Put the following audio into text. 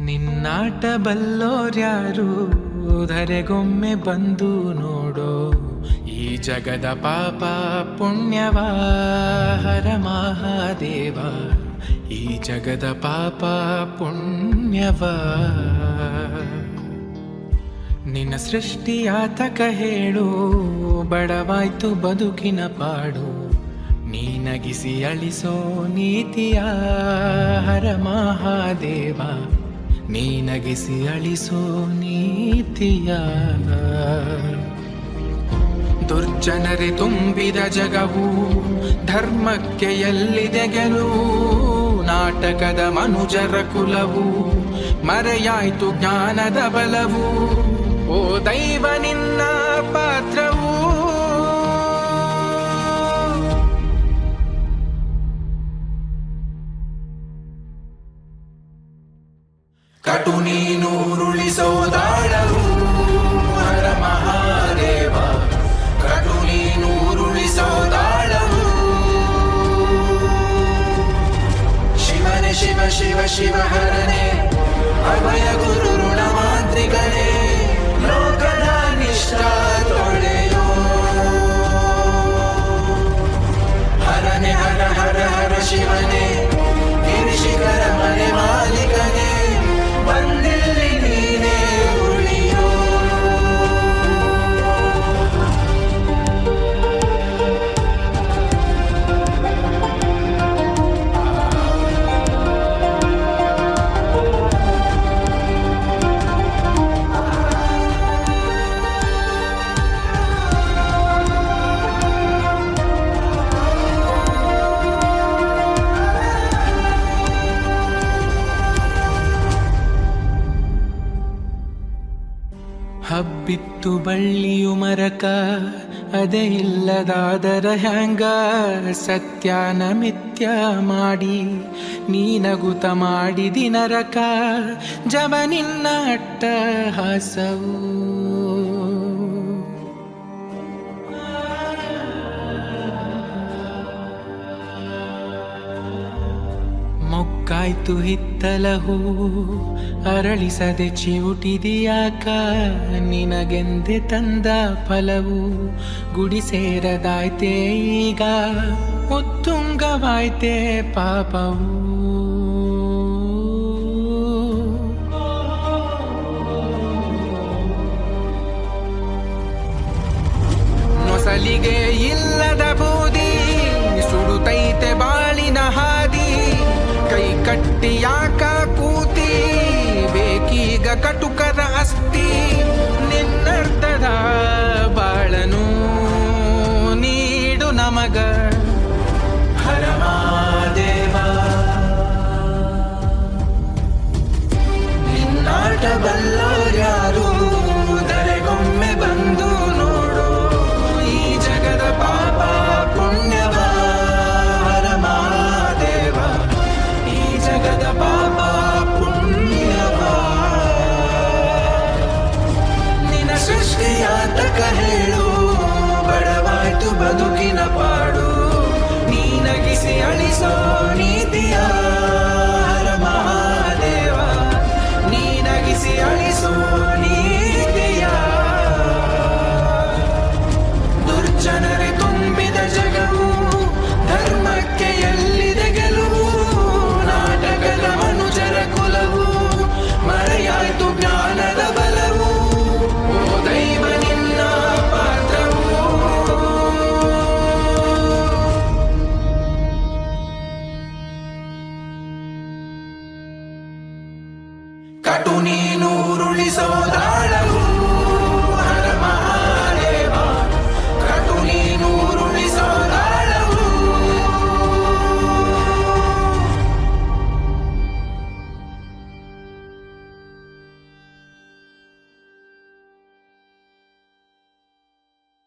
ನಿನ್ನಾಟ ಬಲ್ಲೋರ್ಯಾರು ಧರೆಗೊಮ್ಮೆ ಬಂದು ನೋಡೋ ಈ ಜಗದ ಪಾಪ ಪುಣ್ಯವ ಹರ ಮಹಾದೇವ. ಈ ಜಗದ ಪಾಪ ಪುಣ್ಯವ ನಿನ್ನ ಸೃಷ್ಟಿಯಾತಕ ಹೇಳು, ಬಡವಾಯ್ತು ಬದುಕಿನ ಪಾಡು. ನೀನಗಿಸಿ ಅಳಿಸೋ ನೀತಿಯ ಹರ ಮಹಾದೇವ. ನೀನಗಿಸಿ ಅಳಿಸೋ ನೀತಿಯ. ದುರ್ಜನರೇ ತುಂಬಿದ ಜಗವು, ಧರ್ಮಕ್ಕೆ ಎಲ್ಲಿದೆ ಗೆಲುವು. ನಾಟಕದ ಮನುಜರ ಕುಲವು, ಮರೆಯಾಯ್ತು ಜ್ಞಾನದ ಬಲವು. ಓ ದೈವ ನಿನ್ನ ಪಾತ್ರವು, ಕಟು ನೀನು ಉರುಳಿಸೋದಾಳವು ಹರ ಮಹಾದೇವ. ಕಟು ನೀನು ಉರುಳಿಸೋದಾಳವು. ಶಿವನೇ ಶಿವ ಶಿವ ಶಿವ ಹರನೇ, ಅಭಯ ಗುರು ಋಣ ಮಾಂತ್ರಿಗಳೇ. ಲೋಕದ ನಿಷ್ಠ ತೊಳೆಯೋ ಹರನೇ, ಹರ ಹರ ಹರ ಶಿವನೇ. ಗಿರಿಶಿಖರ ಮನೆ ಮಾಲೀಕನೇ, ಬಂದಿಲ್ಲಿ ನೀನೇ ಉಳಿಯೋ. ಹಬ್ಬಿತ್ತು ಬಳ್ಳಿಯು ಮರಕ, ಅದೇ ಇಲ್ಲದಾದರ ಹ್ಯಾಂಗ. ಸತ್ಯಾನ ಮಿಥ್ಯ ಮಾಡಿ ನೀನಗುತ ಮಾಡಿದಿ ನರಕ. ಜವ ನಿನ್ನ ಅಟ್ಟ ಹಾಸವು, ಮೊಕ್ಕಾಯ್ತು ಹಿತ್ತಲಹು, ಅರಳಿಸದೆ ಚಿವುಟಿದಿಯಾಕ. ನಿನಗೆಂದೆ ತಂದ ಫಲವು, ಗುಡಿ ಸೇರದಾಯ್ತೆ ಈಗ. ಉತ್ತುಂಗವಾಯ್ತೆ ಪಾಪವು. ನೊಸಲಿಗೆ ಇಲ್ಲದ ಬೂದಿ, ಸುಡುತ್ತೈತೆ ಬಾಳಿನ ಹಾದಿ. ಕೈ ಕಟ್ಟಿ ಯಾಕ ಕೂತಿ, ಬೇಕೀಗ ಕಟುಕರ ಅಸ್ತಿ. ನಿನ್ನರ್ಥದ ಬಾಳನು ನೀಡು ನಮಗ ಹರ ಮಹಾದೇವ. ನಿನ್ನಾಟ ಬಲ್ಲೋರ್ಯಾರು ಧರೆಗೊಮ್ಮೆ ಬಂದು ನೋಡು ಈ ಜಗದ ಪಾಪ ಪುಣ್ಯವ ಹರ ಮಹಾದೇವ. ಈ ಜಗದ ಪಾಪ ಪುಣ್ಯವ ನಿನ್ನ ಸೃಷ್ಟಿಯಾತಕ ಹೇಳು, ಬಡವಾಯ್ತು ಬದುಕಿನ ಪಾಡು. ನೀನಗಿಸಿ ಅಳಿಸೋ ನೀತಿಯ ಹರ ಮಹಾದೇವ. ನೀನಗಿಸಿ ಅಳಿಸೋ ನೀತಿಯ. ದುರ್ಜನರೇ ತುಂಬಿದ ಜಗವು, ಧರ್ಮಕ್ಕೆ ಎಲ್ಲಿದೆ ಗೆಲುವು. ನಾಟಕದ ಮನುಜರ ಕುಲವು, ಮರೆಯಾಯ್ತು ಜ್ಞಾನದ ಬಲವು. ಓ ದೈವ ನಿನ್ನ ಪಾತ್ರವು. ಕಟು ನೀನು ಉರುಳಿಸೋದ